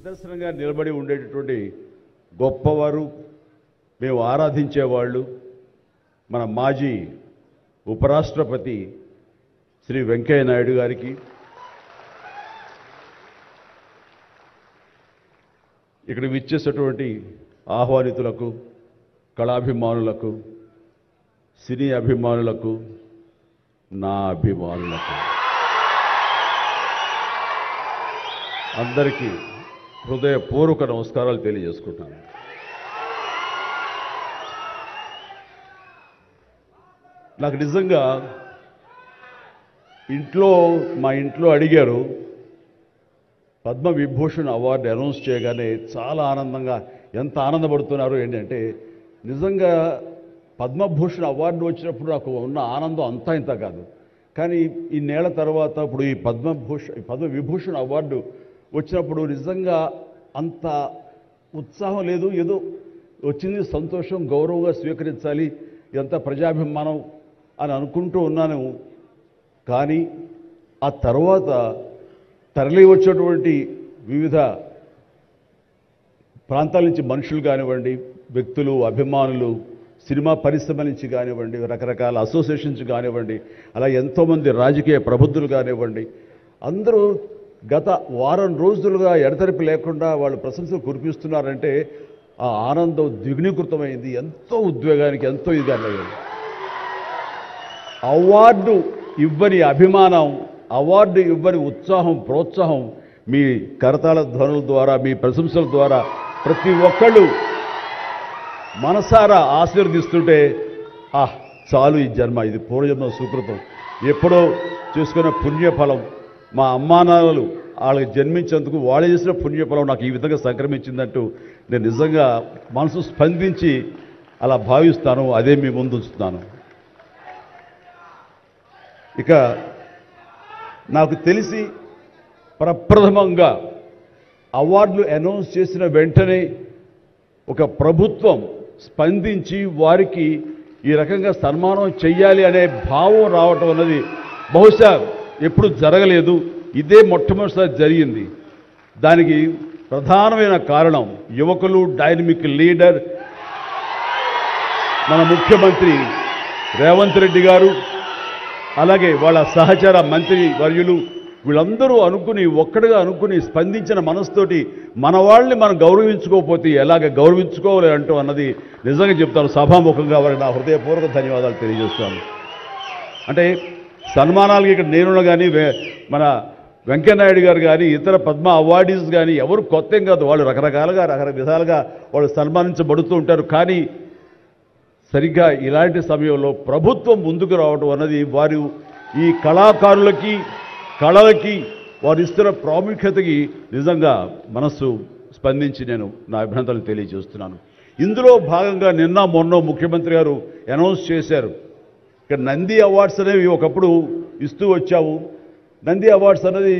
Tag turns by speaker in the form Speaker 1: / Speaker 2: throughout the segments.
Speaker 1: నిదర్శనంగా నిలబడి ఉండేటటువంటి గొప్పవారు, మేము ఆరాధించేవాళ్ళు మన మాజీ ఉపరాష్ట్రపతి శ్రీ వెంకయ్య నాయుడు గారికి, ఇక్కడ విచ్చేసినటువంటి ఆహ్వానితులకు, కళాభిమానులకు, సినీ అభిమానులకు, నా అభిమానులకు అందరికీ హృదయపూర్వక నమస్కారాలు తెలియజేసుకుంటాను. నాకు నిజంగా మా ఇంట్లో అడిగారు, పద్మవిభూషణ్ అవార్డు అనౌన్స్ చేయగానే చాలా ఆనందంగా, ఎంత ఆనందపడుతున్నారు ఏంటంటే, నిజంగా పద్మభూషణ్ అవార్డు వచ్చినప్పుడు నాకు ఉన్న ఆనందం అంతా ఇంత కాదు. కానీ ఇన్నేళ్ల తర్వాత ఇప్పుడు ఈ పద్మవిభూషణ్ అవార్డు వచ్చినప్పుడు నిజంగా అంత ఉత్సాహం లేదు. ఏదో వచ్చింది, సంతోషం, గౌరవంగా స్వీకరించాలి, ఎంత ప్రజాభిమానం అని అనుకుంటూ ఉన్నాను. కానీ ఆ తర్వాత తరలి వచ్చేటువంటి వివిధ ప్రాంతాల నుంచి మనుషులు కానివ్వండి, వ్యక్తులు, అభిమానులు, సినిమా పరిశ్రమ నుంచి కానివ్వండి, రకరకాల అసోసియేషన్స్ కానివ్వండి, అలా ఎంతోమంది రాజకీయ ప్రబుద్ధులు కానివ్వండి, అందరూ గత వారం రోజులుగా ఎడతెరిపి లేకుండా వాళ్ళు ప్రశంసలు కురిపిస్తున్నారంటే ఆ ఆనందం ద్విగుణీకృతమైంది. ఎంతో ఉద్వేగానికి, ఎంతో ఇదిగా అయ్యింది. అవార్డు ఇవ్వని అభిమానం, అవార్డు ఇవ్వని ఉత్సాహం, ప్రోత్సాహం మీ కరతాళ ధ్వనుల ద్వారా, మీ ప్రశంసల ద్వారా ప్రతి ఒక్కళ్ళు మనసారా ఆశీర్వదిస్తుంటే, చాలు ఈ జన్మ, ఇది పూర్వజన్మ సుకృతం, ఎప్పుడో చేసుకున్న పుణ్యఫలం, మా అమ్మానాన్నలు వాళ్ళకి జన్మించేందుకు వాళ్ళు చేసిన పుణ్యఫలం నాకు ఈ విధంగా సంక్రమించిందంటూ నేను నిజంగా మనసు స్పందించి అలా భావిస్తాను. అదే మీ ముందు ఉంచుతున్నాను. ఇక నాకు తెలిసి ప్రప్రథమంగా అవార్డులు అనౌన్స్ చేసిన వెంటనే ఒక ప్రభుత్వం స్పందించి వారికి ఈ రకంగా సన్మానం చెయ్యాలి అనే భావం రావటం అన్నది బహుశా ఎప్పుడు జరగలేదు. ఇదే మొట్టమొదటిసారి జరిగింది. దానికి ప్రధానమైన కారణం యువకులు, డైనమిక్ లీడర్ మన ముఖ్యమంత్రి రేవంత్ రెడ్డి గారు, అలాగే వాళ్ళ సహచర మంత్రి వర్యులు, వీళ్ళందరూ ఒక్కడిగా అనుకుని స్పందించిన మనసుతోటి మన వాళ్ళని మనం గౌరవించుకోకపోతే ఎలాగ గౌరవించుకోవాలి అంటూ అన్నది నిజంగా చెప్తాను. సభాముఖంగా వారికి నా హృదయపూర్వక ధన్యవాదాలు తెలియజేస్తాను. అంటే సన్మానాలకి ఇక్కడ నేను కానీ, మన వెంకయ్యనాయుడు గారు కానీ, ఇతర పద్మ అవార్డీస్ కానీ ఎవరు కొత్త ఏం కాదు. వాళ్ళు రకరకాలుగా విధాలుగా వాళ్ళు సన్మానించబడుతూ ఉంటారు. కానీ సరిగ్గా ఇలాంటి సమయంలో ప్రభుత్వం ముందుకు రావడం అన్నది వారు ఈ కళాకారులకి, కళలకి వారు ఇస్తున్న ప్రాముఖ్యతకి నిజంగా మనస్సు స్పందించి నేను నా అభినందనలు తెలియజేస్తున్నాను. ఇందులో భాగంగా నిన్న మొన్న ముఖ్యమంత్రి గారు అనౌన్స్ చేశారు, ఇక్కడ నంది అవార్డ్స్ అనేవి ఒకప్పుడు ఇస్తూ వచ్చాము. నంది అవార్డ్స్ అనేది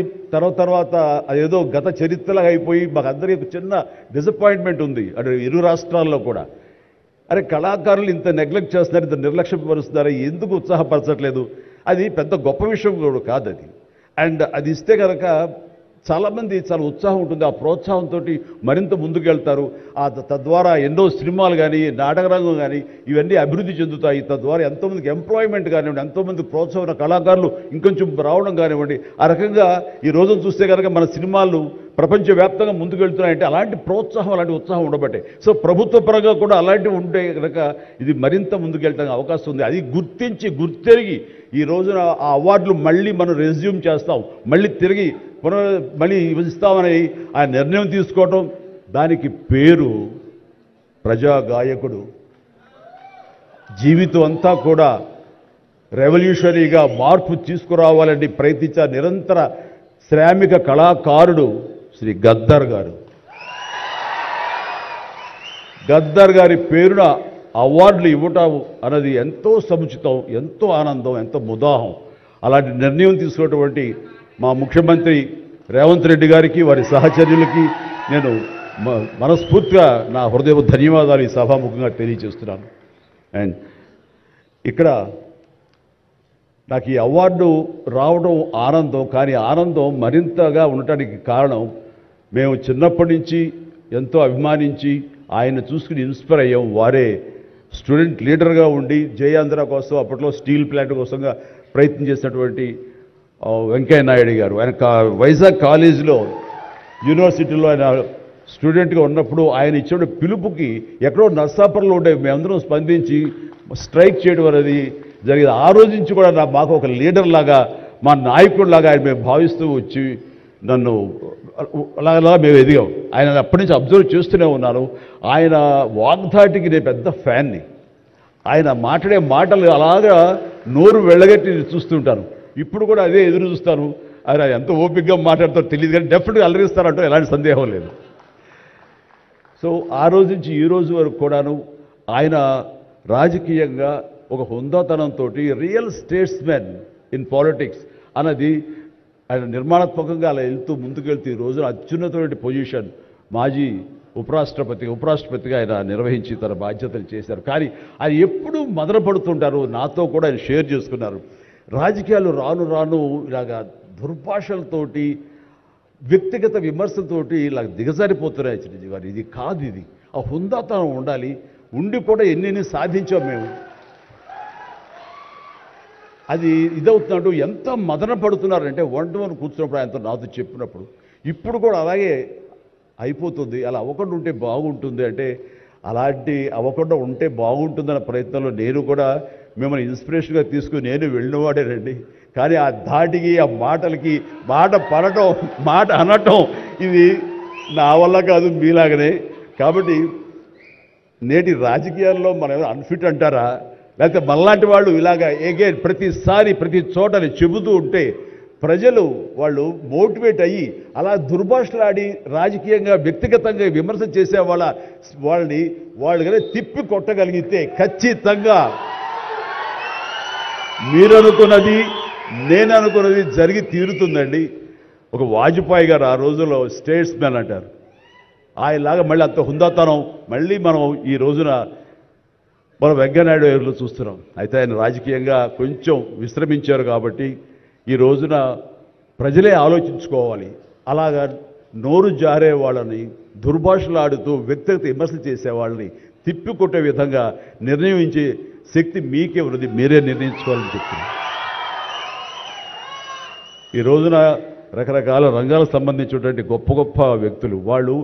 Speaker 1: తర్వాత అదేదో గత చరిత్రలాగా అయిపోయి మాకు అందరికీ చిన్న డిసప్పాయింట్మెంట్ ఉంది అంటే ఇరు రాష్ట్రాల్లో కూడా. అరే, కళాకారులు ఇంత నెగ్లెక్ట్ చేస్తున్నారు, ఇంత నిర్లక్ష్యపరుస్తున్నారు, ఎందుకు ఉత్సాహపరచట్లేదు? అది పెద్ద గొప్ప విషయం కూడా కాదు అది. అండ్ అది ఇస్తే కనుక చాలామంది చాలా ఉత్సాహం ఉంటుంది, ఆ ప్రోత్సాహంతో మరింత ముందుకెళ్తారు. తద్వారా ఎన్నో సినిమాలు కానీ, నాటకరంగం కానీ ఇవన్నీ అభివృద్ధి చెందుతాయి. తద్వారా ఎంతోమందికి ఎంప్లాయ్మెంట్ కానివ్వండి, ఎంతోమంది ప్రోత్సాహం కళాకారులు ఇంకొంచెం రావడం కానివ్వండి. ఆ రకంగా ఈ రోజును చూస్తే కనుక మన సినిమాలు ప్రపంచవ్యాప్తంగా ముందుకెళ్తున్నాయంటే అలాంటి ప్రోత్సాహం, అలాంటి ఉత్సాహం ఉండబట్టే. సో ప్రభుత్వ పరంగా కూడా అలాంటివి ఉంటే కనుక ఇది మరింత ముందుకెళ్ళడానికి అవకాశం ఉంది. అది గుర్తెరిగి ఈ రోజున ఆ అవార్డులు మళ్ళీ మనం రెజ్యూమ్ చేస్తాం, మళ్ళీ ఇస్తామని ఆ నిర్ణయం తీసుకోవటం, దానికి పేరు ప్రజాగాయకుడు. జీవితం అంతా కూడా రెవల్యూషనరీగా మార్పు తీసుకురావాలని ప్రయత్నించే నిరంతర శ్రామిక కళాకారుడు శ్రీ గద్దర్ గారు. గద్దర్ గారి పేరున అవార్డులు ఇవ్వటం అన్నది ఎంతో సముచితం, ఎంతో ఆనందం, ఎంతో ముదాహం. అలాంటి నిర్ణయం తీసుకున్నటువంటి మా ముఖ్యమంత్రి రేవంత్ రెడ్డి గారికి, వారి సహచర్యులకి నేను మనస్ఫూర్తిగా నా హృదయ ధన్యవాదాలు ఈ సభాముఖంగా తెలియజేస్తున్నాను. అండ్ ఇక్కడ నాకు ఈ అవార్డు రావడం ఆనందం, కానీ ఆనందం మరింతగా ఉండటానికి కారణం మేము చిన్నప్పటి నుంచి ఎంతో అభిమానించి ఆయన చూసుకుని ఇన్స్పైర్ అయ్యాం. వారే స్టూడెంట్ లీడర్గా ఉండి జయాంధ్ర కోసం అప్పట్లో స్టీల్ ప్లాంట్ కోసంగా ప్రయత్నం చేసినటువంటి వెంకయ్య నాయుడు గారు. ఆయన వైజాగ్ కాలేజీలో యూనివర్సిటీలో ఆయన స్టూడెంట్గా ఉన్నప్పుడు ఆయన ఇచ్చిన పిలుపుకి ఎక్కడో నర్సాపురంలో ఉండే మేమందరం స్పందించి స్ట్రైక్ చేయడం అనేది జరిగింది. ఆ రోజు నుంచి కూడా మాకు ఒక లీడర్ లాగా, మా నాయకుడిలాగా ఆయన మేము భావిస్తూ వచ్చి నన్ను అలాగలా మేము ఎదిగాం. ఆయన అప్పటి నుంచి అబ్జర్వ్ చేస్తూనే ఉన్నాను. ఆయన వాగ్ధాటికి నేను పెద్ద ఫ్యాన్ని. ఆయన మాట్లాడే మాటలు అలాగా నోరు వెళ్ళగట్టి చూస్తుంటాను. ఇప్పుడు కూడా అదే ఎదురు చూస్తాను. ఆయన ఎంత ఓపికగా మాట్లాడుతారో తెలియదు, కానీ డెఫినెట్గా అలరిస్తారంటూ ఎలాంటి సందేహం లేదు. సో ఆ రోజు నుంచి ఈ రోజు వరకు కూడాను ఆయన రాజకీయంగా ఒక హుందాతనంతో రియల్ స్టేట్స్మెన్ ఇన్ పాలిటిక్స్ అన్నది ఆయన నిర్మాణాత్మకంగా అలా వెళ్తూ ముందుకెళ్తూ ఈ రోజున అత్యున్నతమైన పొజిషన్ మాజీ ఉపరాష్ట్రపతిగా ఆయన నిర్వహించి తన బాధ్యతలు చేశారు. కానీ ఆయన ఎప్పుడూ మదనపడుతుంటారు. నాతో కూడా ఆయన షేర్ చేసుకున్నారు. రాజకీయాలు రాను రాను ఇలాగా దుర్భాషలతోటి వ్యక్తిగత విమర్శలతోటి ఇలా దిగజారిపోతున్నాయి చిరంజీవి గారు. ఇది కాదు, ఇది ఆ హుందాతనం ఉండాలి. ఉండి కూడా ఎన్ని సాధించాం మేము. అది ఇదవుతున్నట్టు ఎంత మదన పడుతున్నారంటే వన్ కూర్చున్నప్పుడు ఆయనతో నాతో చెప్పినప్పుడు ఇప్పుడు కూడా అలాగే అయిపోతుంది. అలా అవ్వకుండా ఉంటే బాగుంటుంది అంటే అలాంటి అవ్వకుండా ఉంటే బాగుంటుందన్న ప్రయత్నంలో నేను కూడా మిమ్మల్ని ఇన్స్పిరేషన్గా తీసుకుని నేను వెళ్ళినవాడేనండి. కానీ ఆ ధాటికి ఆ మాటలకి మాట పడటం మాట అనటం ఇది నా వల్ల కాదు, మీలాగనే. కాబట్టి నేటి రాజకీయాల్లో మనం అన్ఫిట్ అంటారా, లేకపోతే మనలాంటి వాళ్ళు ఇలాగా ఎగైన్ ప్రతిసారి ప్రతి చోటని చెబుతూ ఉంటే ప్రజలు వాళ్ళు మోటివేట్ అయ్యి అలా దుర్భాషలాడి రాజకీయంగా వ్యక్తిగతంగా విమర్శ చేసే వాళ్ళు కానీ తిప్పి కొట్టగలిగితే ఖచ్చితంగా మీరనుకున్నది నేను అనుకున్నది జరిగి తీరుతుందండి. ఒక వాజ్పేయి గారు ఆ రోజుల్లో స్టేట్స్ మ్యాన్ అంటారు. ఆయనలాగా మళ్ళీ అంత హుందాతనం మళ్ళీ మనం ఈ రోజున మనం వెంకయ్యనాయుడు గారిలో చూస్తున్నాం. అయితే ఆయన రాజకీయంగా కొంచెం విశ్రమించారు కాబట్టి ఈ రోజున ప్రజలే ఆలోచించుకోవాలి. అలాగా నోరు జారే వాళ్ళని దుర్భాషలాడుతూ వ్యక్తిగత విమర్శలు చేసేవాళ్ళని తిప్పికొట్టే విధంగా నిర్ణయించే శక్తి మీకే ఉన్నది, మీరే నిర్ణయించుకోవాలని చెప్తున్నారు. ఈ రోజున రకరకాల రంగాలకు సంబంధించినటువంటి గొప్ప గొప్ప వ్యక్తులు వాళ్ళు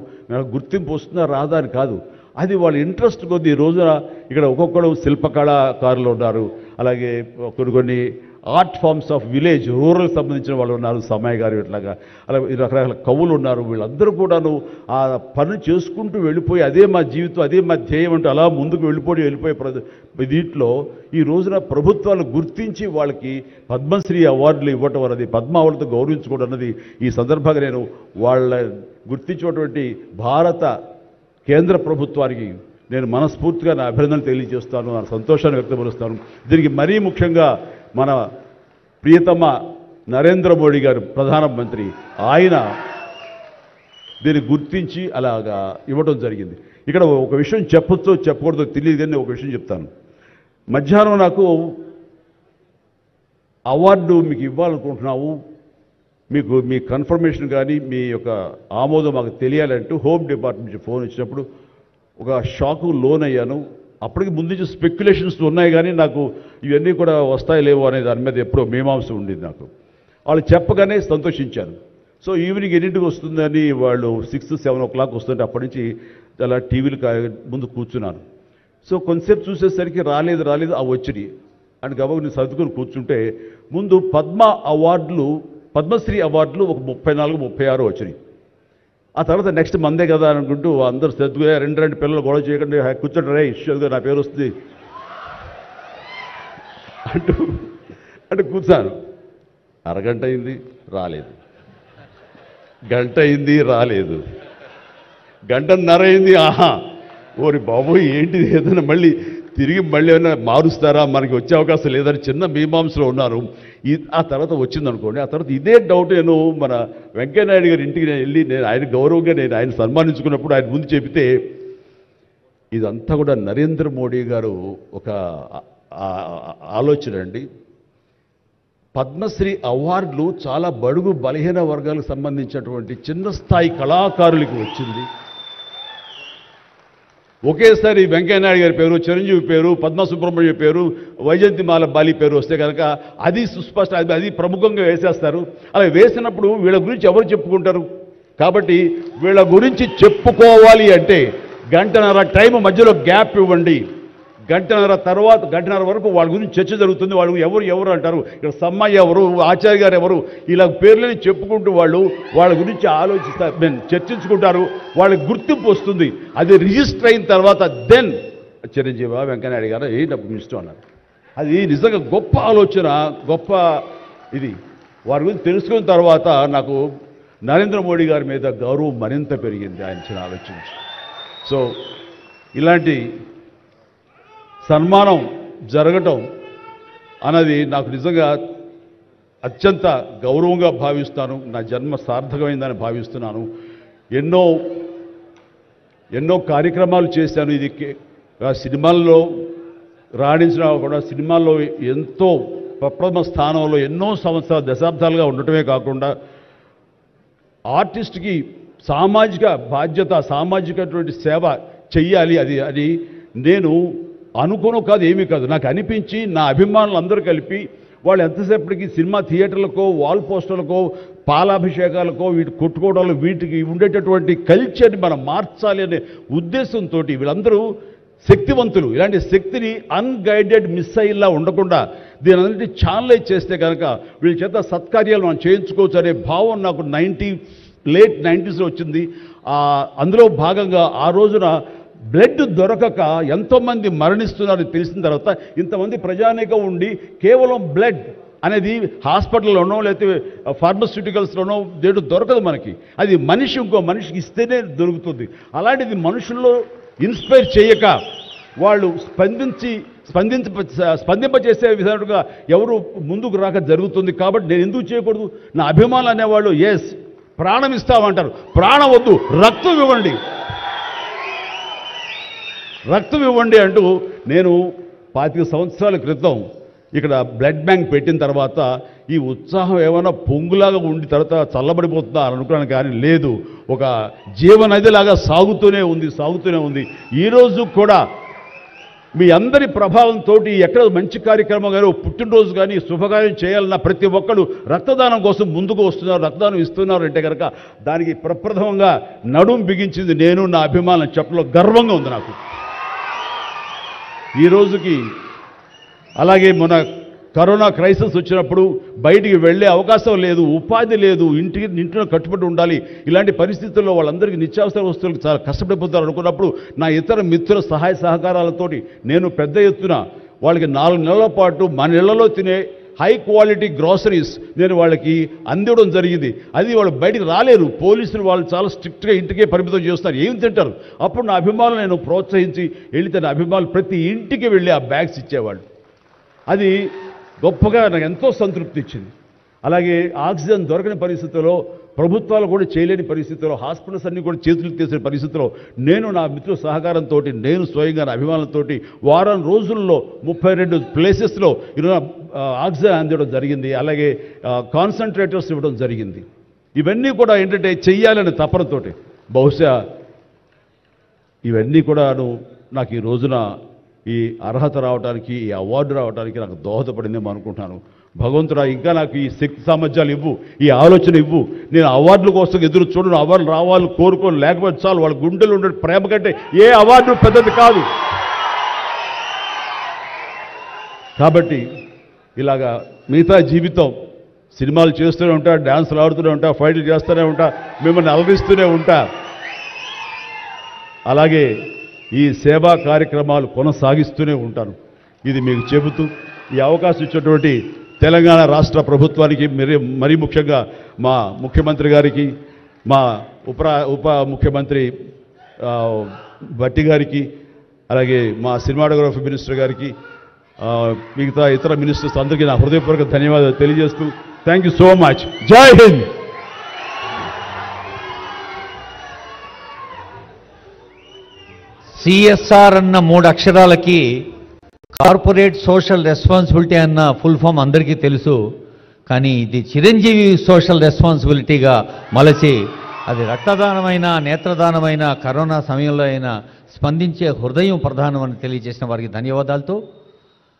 Speaker 1: గుర్తింపు వస్తున్నా రాదా అని కాదు, అది వాళ్ళ ఇంట్రెస్ట్ కొద్ది. ఈ రోజున ఇక్కడ ఒక్కొక్కరు శిల్పకళాకారులు ఉన్నారు, అలాగే కొన్ని art forms of village rural సంబంధించిన వాళ్ళు ఉన్నారు, సమయ గారు ఇట్లాగా అలా రకరకాల కవులు ఉన్నారు. వీళ్ళందరూ కూడాను ఆ పని చేసుకుంటూ వెళ్ళిపోయి అదే మా జీవితం అదే మా ధ్యేయం అంటూ అలా ముందుకు వెళ్ళిపోయే దీంట్లో ఈ రోజున ప్రభుత్వాలు గుర్తించి వాళ్ళకి పద్మశ్రీ అవార్డులు ఇవ్వటం అన్నది, పద్మ అవార్డులతో గౌరవించుకోవడం అన్నది ఈ సందర్భంగా నేను వాళ్ళ గుర్తించినటువంటి భారత కేంద్ర ప్రభుత్వానికి నేను మనస్ఫూర్తిగా నా అభినందనలు తెలియజేస్తాను, నా సంతోషాన్ని వ్యక్తపరుస్తాను. దీనికి మరీ ముఖ్యంగా మన ప్రియతమ నరేంద్ర మోడీ గారు ప్రధానమంత్రి, ఆయన దీన్ని గుర్తించి అలాగా ఇవ్వడం జరిగింది. ఇక్కడ ఒక విషయం చెప్పొచ్చో చెప్పకూడదో తెలియదు, కానీ ఒక విషయం చెప్తాను. మధ్యాహ్నం నాకు అవార్డు మీకు ఇవ్వాలనుకుంటున్నాము, మీకు మీ కన్ఫర్మేషన్ కానీ మీ యొక్క ఆమోదం మాకు తెలియాలంటూ హోమ్ డిపార్ట్మెంట్ నుంచి ఫోన్ వచ్చినప్పుడు ఒక షాకు లోనయ్యాను. అప్పటికి ముందు నుంచి స్పెక్యులేషన్స్ ఉన్నాయి, కానీ నాకు ఇవన్నీ కూడా వస్తాయి లేవో అనే దాని మీద ఎప్పుడో మీమాంస ఉండింది నాకు. వాళ్ళు చెప్పగానే సంతోషించాను. సో ఈవినింగ్ ఎన్నింటికి వస్తుందని వాళ్ళు 6-7 o'clock వస్తుంటే అప్పటి నుంచి అలా టీవీలు ముందు కూర్చున్నాను. సో కొంతసేపు చూసేసరికి రాలేదు ఆ వచ్చినాయి అని గబగ నేను సర్దుకొని కూర్చుంటే ముందు పద్మశ్రీ అవార్డులు ఒక 34-36 వచ్చినాయి. ఆ తర్వాత నెక్స్ట్ మందే కదా అనుకుంటూ అందరూ సర్దుగా రెండు పిల్లలు గొడవ చేయకుండా కూర్చోండి రే ఇష్యూగా నా పేరు వస్తుంది అంటూ కూర్చాను. అరగంట అయింది రాలేదు, గంట అయింది రాలేదు, గంటన్నర అయింది. ఓరి బాబోయ్ ఏంటిది, ఏదైనా మళ్ళీ ఏమైనా మారుస్తారా, మనకి వచ్చే అవకాశం లేదని చిన్న మీమాంసలో ఉన్నారు. ఆ తర్వాత వచ్చిందనుకోండి. ఆ తర్వాత ఇదే డౌట్ నేను మన వెంకయ్యనాయుడు గారి ఇంటికి వెళ్ళి నేను ఆయన గౌరవంగా ఆయన సన్మానించుకున్నప్పుడు ఆయన ముందు చెబితే ఇదంతా కూడా నరేంద్ర మోడీ గారు ఒక ఆలోచన అండి. పద్మశ్రీ అవార్డులు చాలా బడుగు బలహీన వర్గాలకు సంబంధించినటువంటి చిన్న స్థాయి కళాకారులకు వచ్చింది. ఒకేసారి వెంకయ్యనాయుడు గారి పేరు, చిరంజీవి పేరు, పద్మ సుబ్రహ్మణ్య పేరు, వైజయంతిమాల బాలి పేరు వస్తే కనుక అది సుస్పష్ట, అది ప్రముఖంగా వేసేస్తారు. అలా వేసినప్పుడు వీళ్ళ గురించి ఎవరు చెప్పుకుంటారు? కాబట్టి వీళ్ళ గురించి చెప్పుకోవాలి అంటే గంటన్నర టైం మధ్యలో గ్యాప్ ఇవ్వండి. గంటన్నర వరకు వాళ్ళ గురించి చర్చ జరుగుతుంది. వాళ్ళు ఎవరు అంటారు, ఇక్కడ సమ్మయ్య ఎవరు, ఆచార్య గారు ఎవరు, ఇలా పేర్లని చెప్పుకుంటూ వాళ్ళ గురించి ఆలోచిస్తారు, చర్చించుకుంటారు. వాళ్ళకి గుర్తింపు వస్తుంది. అది రిజిస్టర్ అయిన తర్వాత దెన్ చిరంజీవి వెంకయ్యనాయుడు గారు ఏంటప్పుడు ఇష్టం అన్నారు. అది నిజంగా గొప్ప ఆలోచన, గొప్ప ఇది. వారి గురించి తెలుసుకున్న తర్వాత నాకు నరేంద్ర మోడీ గారి మీద గౌరవం మరింత పెరిగింది ఆయన ఆలోచించి. సో ఇలాంటి సన్మానం జరగటం అన్నది నాకు నిజంగా అత్యంత గౌరవంగా భావిస్తాను. నా జన్మ సార్థకమైందని భావిస్తున్నాను. ఎన్నో కార్యక్రమాలు చేశాను. ఇది సినిమాల్లో రాణించినా కూడా సినిమాల్లో ఎంతో ప్రప్రథమ స్థానంలో ఎన్నో సంవత్సరాలు దశాబ్దాలుగా ఉండటమే కాకుండా ఆర్టిస్ట్కి సామాజిక బాధ్యత, సామాజికటువంటి సేవ చెయ్యాలి. అది నేను అనుకోను కాదు, ఏమీ కాదు, నాకు అనిపించి నా అభిమానులు అందరూ కలిపి వాళ్ళు ఎంతసేపటికి సినిమా థియేటర్లకో, వాల్ పోస్టర్లకో, పాలాభిషేకాలకో, వీటి కొట్టుకోవడాలు, వీటికి ఉండేటటువంటి కల్చర్ని మనం మార్చాలి అనే ఉద్దేశంతో వీళ్ళందరూ శక్తివంతులు. ఇలాంటి శక్తిని అన్గైడెడ్ మిస్సైల్లా ఉండకుండా దీని అన్నింటి ఛానలైజ్ చేస్తే కనుక వీళ్ళ చేత సత్కార్యాలు మనం చేయించుకోవచ్చు అనే భావం నాకు లేట్ 90s వచ్చింది. అందులో భాగంగా ఆ రోజున బ్లడ్ దొరకక ఎంతోమంది మరణిస్తున్నారని తెలిసిన తర్వాత ఇంతమంది ప్రజానీకం ఉండి కేవలం బ్లడ్ అనేది హాస్పిటల్లోనో లేకపోతే ఫార్మస్యూటికల్స్లోనో దేడు దొరకదు మనకి. అది మనిషి ఇంకో మనిషికి ఇస్తేనే దొరుకుతుంది. అలాంటిది మనుషుల్లో ఇన్స్పైర్ చేయక వాళ్ళు స్పందింపచేసే విధంగా ఎవరు ముందుకు రాక జరుగుతుంది. కాబట్టి నేను ఎందుకు చేయకూడదు? నా అభిమానులు అనేవాళ్ళు ఎస్ ప్రాణం ఇస్తామంటారు. ప్రాణం వద్దు, రక్తం ఇవ్వండి అంటూ నేను 25 సంవత్సరాల క్రితం ఇక్కడ బ్లడ్ బ్యాంక్ పెట్టిన తర్వాత ఈ ఉత్సాహం ఏమైనా పొంగులాగా ఉండి తర్వాత చల్లబడిపోతుందా అని అనుకున్నాను. కానీ లేదు, ఒక జీవనదిలాగా సాగుతూనే ఉంది. ఈరోజు కూడా మీ అందరి ప్రభావంతో ఎక్కడ మంచి కార్యక్రమం కానీ, పుట్టినరోజు కానీ, శుభకార్యం చేయాలన్న ప్రతి ఒక్కరు రక్తదానం కోసం ముందుకు వస్తున్నారు, రక్తదానం ఇస్తున్నారు అంటే కనుక దానికి ప్రప్రథమంగా నడుం బిగించింది నేను, నా అభిమానులు చెప్పలో గర్వంగా ఉంది నాకు ఈ రోజుకి. అలాగే మన కరోనా క్రైసిస్ వచ్చినప్పుడు బయటికి వెళ్ళే అవకాశం లేదు, ఉపాధి లేదు, ఇంట్లో కట్టుబడి ఉండాలి. ఇలాంటి పరిస్థితుల్లో వాళ్ళందరికీ నిత్యావసర వస్తువులకు చాలా కష్టపడిపోతారు అనుకున్నప్పుడు నా ఇతర మిత్రుల సహాయ సహకారాలతోటి నేను పెద్ద ఎత్తున వాళ్ళకి 4 నెలల పాటు మన ఇళ్లలో తినే హై క్వాలిటీ గ్రాసరీస్ నేను వాళ్ళకి అందివ్వడం జరిగింది. అది వాళ్ళు బయటికి రాలేరు, పోలీసులు వాళ్ళు చాలా స్ట్రిక్ట్గా ఇంటికే పరిమితం చేస్తారు, ఏం తింటారు. అప్పుడు నా అభిమానులు నేను ప్రోత్సహించి వెళితే నా అభిమానులు ప్రతి ఇంటికి వెళ్ళి ఆ బ్యాగ్స్ ఇచ్చేవాళ్ళు. అది గొప్పగా నాకు ఎంతో సంతృప్తి ఇచ్చింది. అలాగే ఆక్సిజన్ దొరకని పరిస్థితుల్లో, ప్రభుత్వాలు కూడా చేయలేని పరిస్థితుల్లో, హాస్పిటల్స్ అన్నీ కూడా చేతులు తీసిన పరిస్థితుల్లో నేను నా మిత్రుల సహకారంతో నేను స్వయంగా నా అభిమానులతో వారం రోజుల్లో 32 ప్లేసెస్లో ఈరోజు ఆక్సిజన్ అందివ్వడం జరిగింది. అలాగే కాన్సన్ట్రేటర్స్ ఇవ్వడం జరిగింది. ఇవన్నీ కూడా ఏంటంటే చెయ్యాలనే తపనతోటి బహుశా ఇవన్నీ కూడాను నాకు ఈ రోజున ఈ అర్హత రావడానికి, ఈ అవార్డు రావడానికి నాకు దోహదపడిందేమో అనుకుంటున్నాను. భగవంతుడా ఇంకా నాకు ఈ శక్తి సామర్థ్యాలు ఇవ్వు, ఈ ఆలోచన ఇవ్వు. నేను అవార్డుల కోసం ఎదురు చూడను, అవార్డులు రావాలని కోరుకోను, లేకపోతే చాలు. వాళ్ళ గుండెలు ఉండే ప్రేమ కంటే ఏ అవార్డు పెద్దది కాదు. కాబట్టి ఇలాగా మిగతా జీవితం సినిమాలు చేస్తూనే ఉంటా, డ్యాన్సులు ఆడుతూనే ఉంటా, ఫైట్లు చేస్తూనే ఉంటా, మిమ్మల్ని అలరిస్తూనే ఉంటా. అలాగే ఈ సేవా కార్యక్రమాలు కొనసాగిస్తూనే ఉంటాను. ఇది మీకు చెబుతూ ఈ అవకాశం ఇచ్చినటువంటి తెలంగాణ రాష్ట్ర ప్రభుత్వానికి, మరీ ముఖ్యంగా మా ముఖ్యమంత్రి గారికి, మా ఉప ముఖ్యమంత్రి భట్టి గారికి, అలాగే మా సినిమాటోగ్రఫీ మినిస్టర్ గారికి, మిగతా ఇతర మినిస్టర్స్ అందరికీ నా హృదయపూర్వక ధన్యవాదాలు తెలియజేస్తూ థ్యాంక్ యూ సో మచ్. జై హింద్.
Speaker 2: CSR అన్న 3 అక్షరాలకి కార్పొరేట్ సోషల్ రెస్పాన్సిబిలిటీ అన్న ఫుల్ ఫామ్ అందరికీ తెలుసు. కానీ ఇది చిరంజీవి సోషల్ రెస్పాన్సిబిలిటీగా మలచి అది రక్తదానమైన నేత్రదానమైన కరోనా సమయంలో అయినా స్పందించే హృదయం ప్రధానమని తెలియజేసిన వారికి ధన్యవాదాలతో